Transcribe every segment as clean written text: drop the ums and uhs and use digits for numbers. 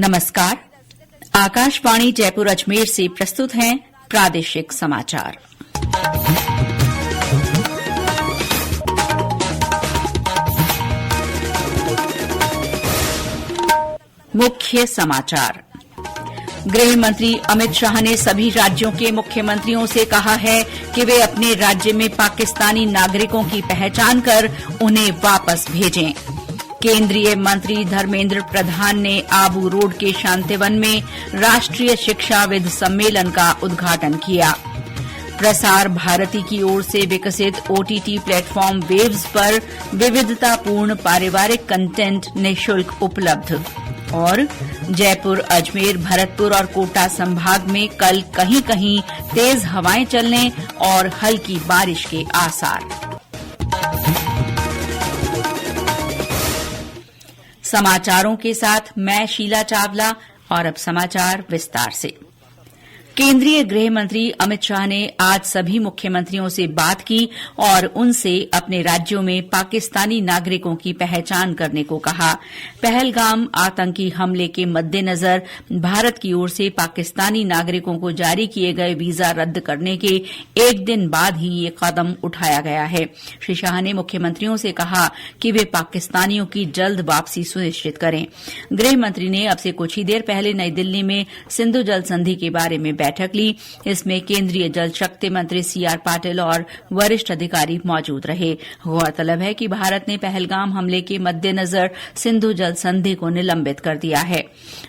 नमस्कार। आकाशवाणी जयपुर अजमेर से प्रस्तुत हैं प्रादेशिक समाचार। मुख्य समाचार। गृह मंत्री अमित शाह ने सभी राज्यों के मुख्यमंत्रियों से कहा है कि वे अपने राज्य में पाकिस्तानी नागरिकों की पहचान कर उन्हें वापस भेजें। केंद्रीय मंत्री धर्मेंद्र प्रधान ने आबू रोड के शांतिवन में राष्ट्रीय शिक्षाविद सम्मेलन का उद्घाटन किया। प्रसार भारती की ओर से विकसित ओटीटी प्लेटफॉर्म वेव्स पर विविधतापूर्ण पारिवारिक कंटेंट निःशुल्क उपलब्ध। और जयपुर, अजमेर, भरतपुर और कोटा संभाग में कल कहीं कहीं तेज हवाएं चलने और हल्की बारिश के आसार। समाचारों के साथ मैं शीला चावला। और अब समाचार विस्तार से। केंद्रीय गृह मंत्री अमित शाह ने आज सभी मुख्यमंत्रियों से बात की और उनसे अपने राज्यों में पाकिस्तानी नागरिकों की पहचान करने को कहा। पहलगाम आतंकी हमले के मद्देनजर भारत की ओर से पाकिस्तानी नागरिकों को जारी किए गए वीजा रद्द करने के एक दिन बाद ही ये कदम उठाया गया है। श्री शाह ने मुख्यमंत्रियों से कहा कि वे पाकिस्तानियों की जल्द वापसी सुनिश्चित करें। गृह मंत्री ने अब से कुछ ही देर पहले नई दिल्ली में सिंधु जल संधि के बारे में बैठक ली। इसमें केंद्रीय जल शक्ति मंत्री सीआर पाटिल और वरिष्ठ अधिकारी मौजूद रहे। गौरतलब है कि भारत ने पहलगाम हमले के मद्देनजर सिंधु जल संधि को निलंबित कर दिया है।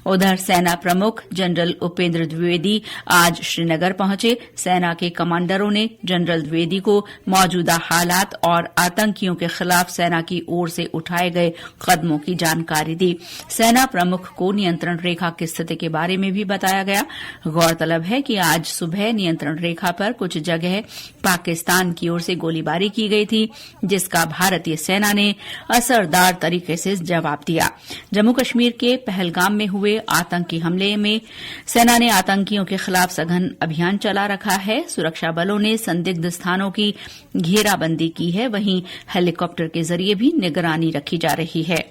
उधर सेना प्रमुख जनरल उपेंद्र द्विवेदी आज श्रीनगर पहुंचे। सेना के कमांडरों ने जनरल द्विवेदी को मौजूदा हालात और आतंकियों के खिलाफ सेना की ओर से उठाए गए कदमों की जानकारी दी। सेना प्रमुख को नियंत्रण रेखा की स्थिति के बारे में भी बताया गया। गौरतलब है कि आज सुबह नियंत्रण रेखा पर कुछ जगह पाकिस्तान की ओर से गोलीबारी की गई थी, जिसका भारतीय सेना ने असरदार तरीके से जवाब दिया। जम्मू कश्मीर के पहलगाम में हुए आतंकी हमले में सेना ने आतंकियों के खिलाफ सघन अभियान चला रखा है। सुरक्षा बलों ने संदिग्ध स्थानों की घेराबंदी की है। वहीं हेलीकॉप्टर के जरिए भी निगरानी रखी जा रही है।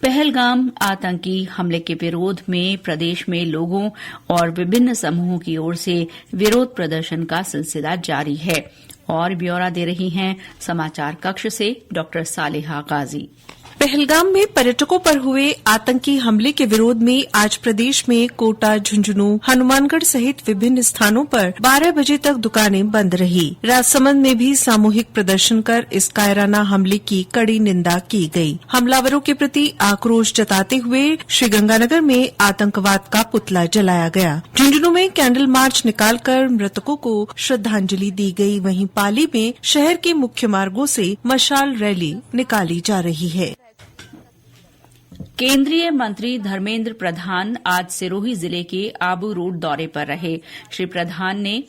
पहलगाम आतंकी हमले के विरोध में प्रदेश में लोगों और विभिन्न समूहों की ओर से विरोध प्रदर्शन का सिलसिला जारी है। और ब्यौरा दे रही हैं समाचार कक्ष से डॉक्टर सालेहा गाजी। पहलगाम में पर्यटकों पर हुए आतंकी हमले के विरोध में आज प्रदेश में कोटा, झुंझुनू, हनुमानगढ़ सहित विभिन्न स्थानों पर 12 बजे तक दुकानें बंद रही। राजसमंद में भी सामूहिक प्रदर्शन कर इस कायराना हमले की कड़ी निंदा की गई। हमलावरों के प्रति आक्रोश जताते हुए श्रीगंगानगर में आतंकवाद का पुतला जलाया गया। झुंझुनू में कैंडल मार्च निकालकर मृतकों को श्रद्धांजलि दी गई। वहीं पाली में शहर के मुख्य मार्गों से मशाल रैली निकाली जा रही है। केंद्रीय मंत्री धर्मेंद्र प्रधान आज सिरोही जिले के आबू रोड दौरे पर रहे। श्री प्रधान ने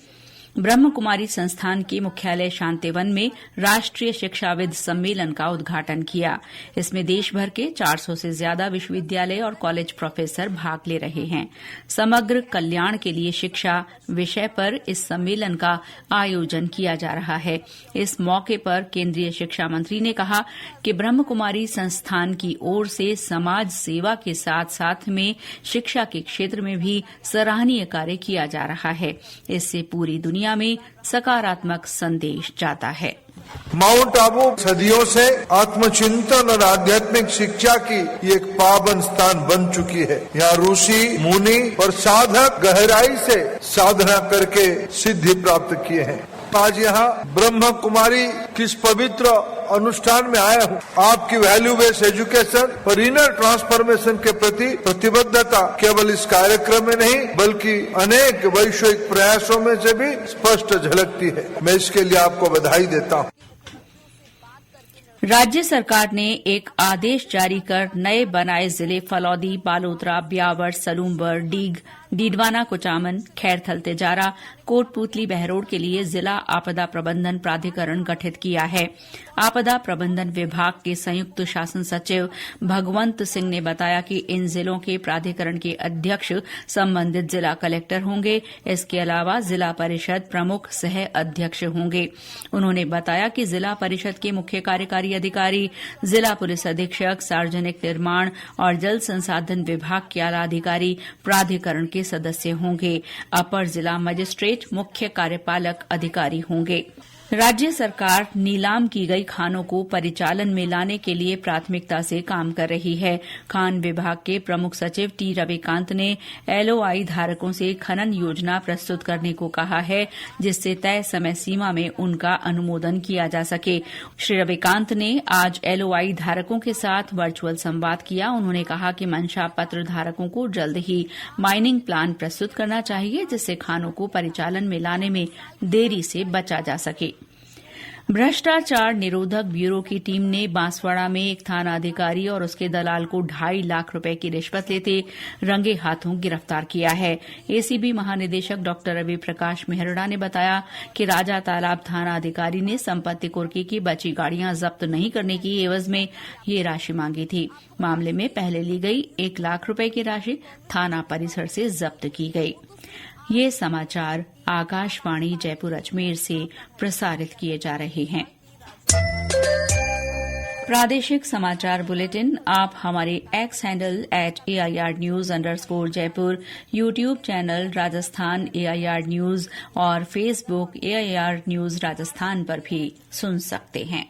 ब्रह्म कुमारी संस्थान के मुख्यालय शांतिवन में राष्ट्रीय शिक्षाविद सम्मेलन का उद्घाटन किया। इसमें देश भर के 400 से ज्यादा विश्वविद्यालय और कॉलेज प्रोफेसर भाग ले रहे हैं। समग्र कल्याण के लिए शिक्षा विषय पर इस सम्मेलन का आयोजन किया जा रहा है। इस मौके पर केंद्रीय शिक्षा मंत्री ने कहा कि ब्रह्म कुमारी संस्थान की ओर से समाज सेवा के साथ साथ में शिक्षा के क्षेत्र में भी सराहनीय कार्य किया जा रहा है। इससे पूरी दुनिया में सकारात्मक संदेश जाता है। माउंट आबू सदियों से आत्मचिंतन और आध्यात्मिक शिक्षा की एक पावन स्थान बन चुकी है। यहाँ ऋषि, मुनि और साधक गहराई से साधना करके सिद्धि प्राप्त किए हैं। आज यहाँ ब्रह्म कुमारी किस पवित्र अनुष्ठान में आया हूँ। आपकी वैल्यू बेस्ड एजुकेशन और इनर ट्रांसफॉर्मेशन के प्रति प्रतिबद्धता केवल इस कार्यक्रम में नहीं बल्कि अनेक वैश्विक प्रयासों में से भी स्पष्ट झलकती है। मैं इसके लिए आपको बधाई देता हूँ। राज्य सरकार ने एक आदेश जारी कर नए बनाए जिले फलौदी, बालोतरा, ब्यावर, सलूमबर, डीग, डीडवाना, कुचामन, खैरथल, तिजारा, कोटपूतली, बहरोड के लिए जिला आपदा प्रबंधन प्राधिकरण गठित किया है। आपदा प्रबंधन विभाग के संयुक्त शासन सचिव भगवंत सिंह ने बताया कि इन जिलों के प्राधिकरण के अध्यक्ष संबंधित जिला कलेक्टर होंगे। इसके अलावा जिला परिषद प्रमुख सह अध्यक्ष होंगे। उन्होंने बताया कि जिला परिषद के मुख्य कार्यकारी कार्यकारी अधिकारी, जिला पुलिस अधीक्षक, सार्वजनिक निर्माण और जल संसाधन विभाग के आला अधिकारी प्राधिकरण के सदस्य होंगे। अपर जिला मजिस्ट्रेट मुख्य कार्यपालक अधिकारी होंगे। राज्य सरकार नीलाम की गई खानों को परिचालन में लाने के लिए प्राथमिकता से काम कर रही है। खान विभाग के प्रमुख सचिव टी रविकांत ने एलओआई धारकों से खनन योजना प्रस्तुत करने को कहा है, जिससे तय समय सीमा में उनका अनुमोदन किया जा सके। श्री रविकांत ने आज एलओआई धारकों के साथ वर्चुअल संवाद किया। उन्होंने कहा कि मंशा पत्र धारकों को जल्द ही माइनिंग प्लान प्रस्तुत करना चाहिए, जिससे खानों को परिचालन में लाने में देरी से बचा जा सके। भ्रष्टाचार निरोधक ब्यूरो की टीम ने बांसवाड़ा में एक थाना अधिकारी और उसके दलाल को 2.5 लाख रुपए की रिश्वत लेते रंगे हाथों गिरफ्तार किया है। एसीबी महानिदेशक डॉ रवि प्रकाश मेहरड़ा ने बताया कि राजा तालाब थाना अधिकारी ने संपत्ति कुर्की की बची गाड़ियां जब्त नहीं करने की एवज में ये राशि मांगी थी। मामले में पहले ली गई 1 लाख रुपए की राशि थाना परिसर से जब्त की गई। ये समाचार आकाशवाणी जयपुर अजमेर से प्रसारित किए जा रहे हैं। प्रादेशिक समाचार बुलेटिन आप हमारे एक्स हैंडल @AIRnews_जयपुर, YouTube channel Rajasthan AIR news और फेसबुक AIR न्यूज राजस्थान पर भी सुन सकते हैं।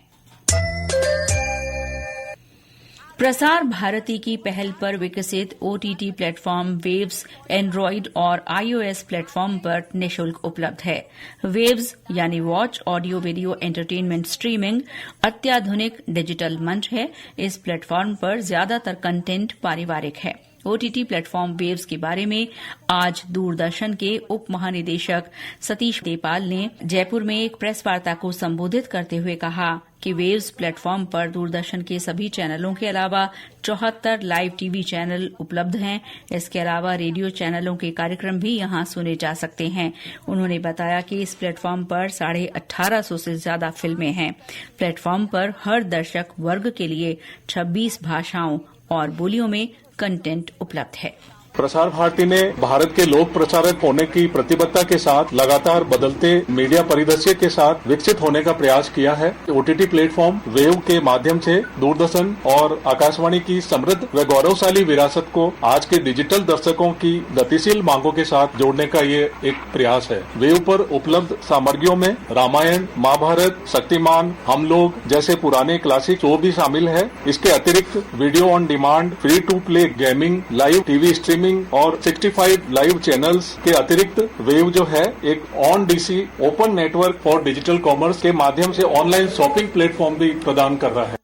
प्रसार भारती की पहल पर विकसित OTT प्लेटफॉर्म वेव्स एंड्रॉइड और iOS प्लेटफॉर्म पर निःशुल्क उपलब्ध है। वेव्स यानी watch audio video entertainment streaming अत्याधुनिक डिजिटल मंच है। इस प्लेटफॉर्म पर ज्यादातर कंटेंट पारिवारिक है। OTT प्लेटफॉर्म वेव्स के बारे में आज दूरदर्शन के उप महानिदेशक सतीश देपाल ने जयपुर में एक प्रेस वार्ता को संबोधित करते हुए कहा कि वेव्स प्लेटफॉर्म पर दूरदर्शन के सभी चैनलों के अलावा 74 लाइव टीवी चैनल उपलब्ध हैं। इसके अलावा रेडियो चैनलों के कार्यक्रम भी यहां सुने जा सकते हैं। उन्होंने बताया कि इस प्लेटफॉर्म पर 1850 से ज्यादा फिल्में हैं। प्लेटफॉर्म पर हर दर्शक वर्ग के लिए 26 भाषाओं और बोलियों में कंटेंट उपलब्ध है। प्रसार भारती ने भारत के लोक प्रसारक होने की प्रतिबद्धता के साथ लगातार बदलते मीडिया परिदृश्य के साथ विकसित होने का प्रयास किया है। OTT प्लेटफॉर्म वेव के माध्यम से दूरदर्शन और आकाशवाणी की समृद्ध व गौरवशाली विरासत को आज के डिजिटल दर्शकों की गतिशील मांगों के साथ जोड़ने का ये एक प्रयास है। वेव पर उपलब्ध सामग्रियों में रामायण, महाभारत, शक्तिमान, हम लोग जैसे पुराने क्लासिक शो भी शामिल है। इसके अतिरिक्त video on demand, free to play gaming, live TV streaming और 65 लाइव चैनल्स के अतिरिक्त वेव जो है एक on DC open network for digital commerce के माध्यम से ऑनलाइन शॉपिंग प्लेटफॉर्म भी प्रदान कर रहा है।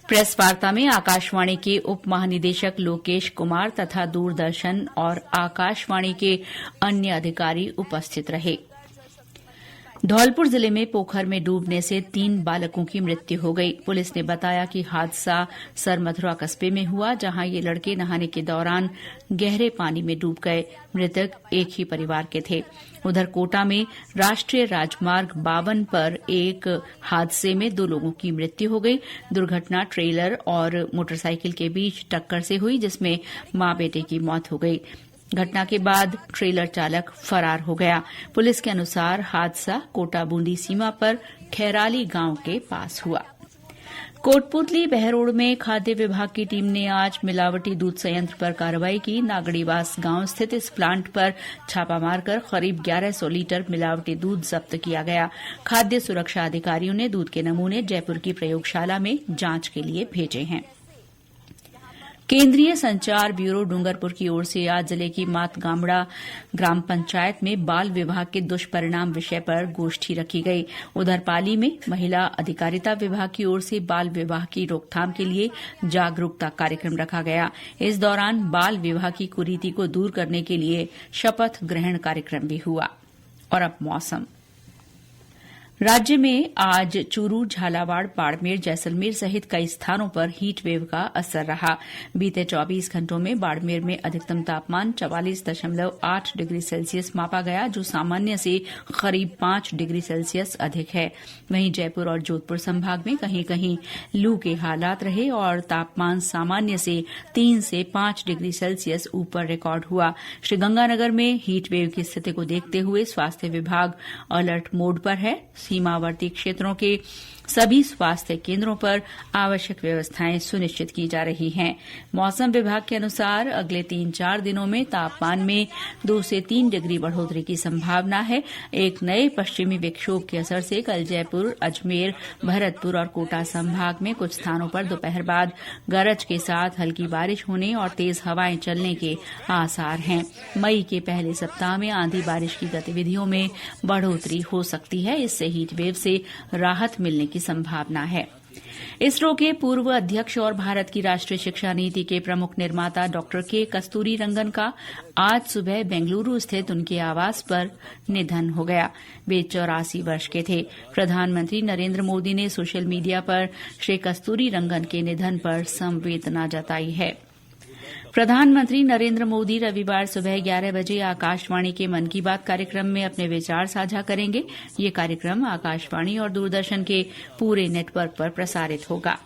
प्रेस वार्ता में आकाशवाणी के उप महानिदेशक लोकेश कुमार तथा दूरदर्शन और आकाशवाणी के अन्य अधिकारी उपस्थित रहे। धौलपुर जिले में पोखर में डूबने से 3 बालकों की मृत्यु हो गई। पुलिस ने बताया कि हादसा सरमथुरा कस्बे में हुआ, जहां ये लड़के नहाने के दौरान गहरे पानी में डूब गए। मृतक एक ही परिवार के थे। उधर कोटा में राष्ट्रीय राजमार्ग 52 पर एक हादसे में 2 लोगों की मृत्यु हो गई। दुर्घटना ट्रेलर और मोटरसाइकिल के बीच टक्कर से हुई, जिसमें मां बेटे की मौत हो गई। घटना के बाद ट्रेलर चालक फरार हो गया। पुलिस के अनुसार हादसा कोटा बूंदी सीमा पर खैराली गांव के पास हुआ। कोटपुतली बहरोड में खाद्य विभाग की टीम ने आज मिलावटी दूध संयंत्र पर कार्रवाई की। नागड़ीवास गांव स्थित इस प्लांट पर छापा मारकर करीब 1100 लीटर मिलावटी दूध जब्त किया गया। खाद्य सुरक्षा अधिकारियों ने दूध के नमूने जयपुर की प्रयोगशाला में जांच के लिए भेजे हैं। केंद्रीय संचार ब्यूरो डूंगरपुर की ओर से आज जिले की मातगामड़ा ग्राम पंचायत में बाल विवाह के दुष्परिणाम विषय पर गोष्ठी रखी गई। उधर पाली में महिला अधिकारिता विभाग की ओर से बाल विवाह की रोकथाम के लिए जागरूकता कार्यक्रम रखा गया। इस दौरान बाल विवाह की कुरीति को दूर करने के लिए शपथ ग्रहण कार्यक्रम भी हुआ। और अब मौसम। राज्य में आज चूरू, झालावाड़, बाड़मेर, जैसलमेर सहित कई स्थानों पर हीट वेव का असर रहा। बीते 24 घंटों में बाड़मेर में अधिकतम तापमान 44.8 डिग्री सेल्सियस मापा गया, जो सामान्य से करीब 5 डिग्री सेल्सियस अधिक है। वहीं जयपुर और जोधपुर संभाग में कहीं कहीं लू के हालात रहे और तापमान सामान्य से 3 से 5 डिग्री सेल्सियस ऊपर रिकॉर्ड हुआ। श्रीगंगानगर में हीट वेव की स्थिति को देखते हुए स्वास्थ्य विभाग अलर्ट मोड पर है। सीमावर्ती क्षेत्रों के सभी स्वास्थ्य केंद्रों पर आवश्यक व्यवस्थाएं सुनिश्चित की जा रही हैं। मौसम विभाग के अनुसार अगले 3-4 दिनों में तापमान में 2 से 3 डिग्री बढ़ोतरी की संभावना है। एक नए पश्चिमी विक्षोभ के असर से कल जयपुर, अजमेर, भरतपुर और कोटा संभाग में कुछ स्थानों पर दोपहर बाद गरज के साथ हल्की बारिश होने और तेज हवाएं चलने के आसार हैं। मई के पहले सप्ताह में आंधी बारिश की गतिविधियों में बढ़ोतरी हो सकती है। इससे हीट वेव से राहत मिलने की संभावना है। इसरो के पूर्व अध्यक्ष और भारत की राष्ट्रीय शिक्षा नीति के प्रमुख निर्माता डॉक्टर के कस्तूरीरंगन का आज सुबह बेंगलुरु स्थित उनके आवास पर निधन हो गया। वे 84 वर्ष के थे। प्रधानमंत्री नरेंद्र मोदी ने सोशल मीडिया पर श्री कस्तूरीरंगन के निधन पर संवेदना जताई है। प्रधानमंत्री नरेंद्र मोदी रविवार सुबह 11 बजे आकाशवाणी के मन की बात कार्यक्रम में अपने विचार साझा करेंगे। ये कार्यक्रम आकाशवाणी और दूरदर्शन के पूरे नेटवर्क पर प्रसारित होगा।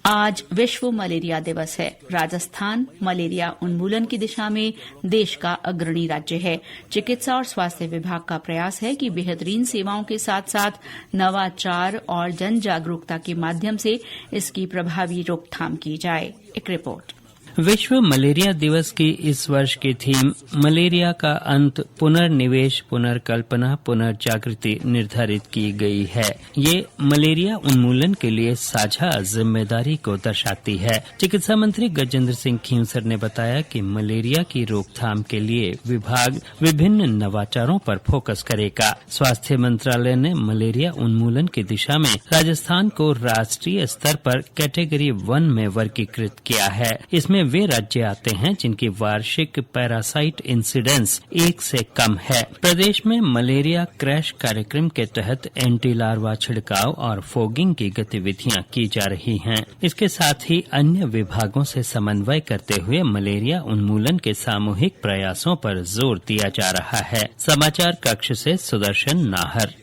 आज विश्व मलेरिया दिवस है। राजस्थान मलेरिया उन्मूलन की दिशा में देश का अग्रणी राज्य है। चिकित्सा और स्वास्थ्य विभाग का प्रयास है कि बेहतरीन सेवाओं के साथ साथ नवाचार और जन जागरूकता के माध्यम से इसकी प्रभावी रोकथाम की जाए। एक रिपोर्ट। विश्व मलेरिया दिवस की इस वर्ष की थीम मलेरिया का अंत, पुनर्निवेश, पुनर्कल्पना, पुनर्जागृति निर्धारित की गई है। ये मलेरिया उन्मूलन के लिए साझा जिम्मेदारी को दर्शाती है। चिकित्सा मंत्री गजेंद्र सिंह खींवसर ने बताया कि मलेरिया की रोकथाम के लिए विभाग विभिन्न नवाचारों पर फोकस करेगा। स्वास्थ्य मंत्रालय ने मलेरिया उन्मूलन की दिशा में राजस्थान को राष्ट्रीय स्तर पर कैटेगरी 1 में वर्गीकृत किया है। इसमें वे राज्य आते हैं जिनकी वार्षिक पैरासाइट इंसिडेंस 1 से कम है। प्रदेश में मलेरिया क्रैश कार्यक्रम के तहत एंटी लार्वा छिड़काव और फोगिंग की गतिविधियां की जा रही हैं। इसके साथ ही अन्य विभागों से समन्वय करते हुए मलेरिया उन्मूलन के सामूहिक प्रयासों पर जोर दिया जा रहा है। समाचार कक्ष से सुदर्शन नाहर।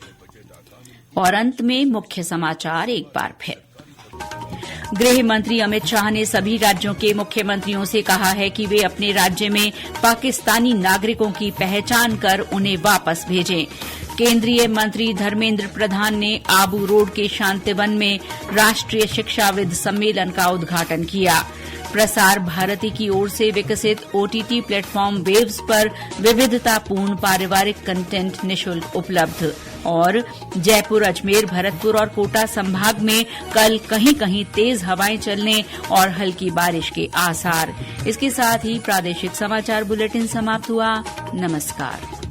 और अंत में मुख्य समाचार एक बार फिर। गृह मंत्री अमित शाह ने सभी राज्यों के मुख्यमंत्रियों से कहा है कि वे अपने राज्य में पाकिस्तानी नागरिकों की पहचान कर उन्हें वापस भेजें। केंद्रीय मंत्री धर्मेंद्र प्रधान ने आबू रोड के शांतिवन में राष्ट्रीय शिक्षाविद सम्मेलन का उद्घाटन किया। प्रसार भारती की ओर से विकसित ओटीटी प्लेटफॉर्म वेव्स पर विविधतापूर्ण पारिवारिक कंटेंट निःशुल्क उपलब्ध। और जयपुर, अजमेर, भरतपुर और कोटा संभाग में कल कहीं कहीं तेज हवाएं चलने और हल्की बारिश के आसार। इसके साथ ही प्रादेशिक समाचार बुलेटिन समाप्त हुआ। नमस्कार।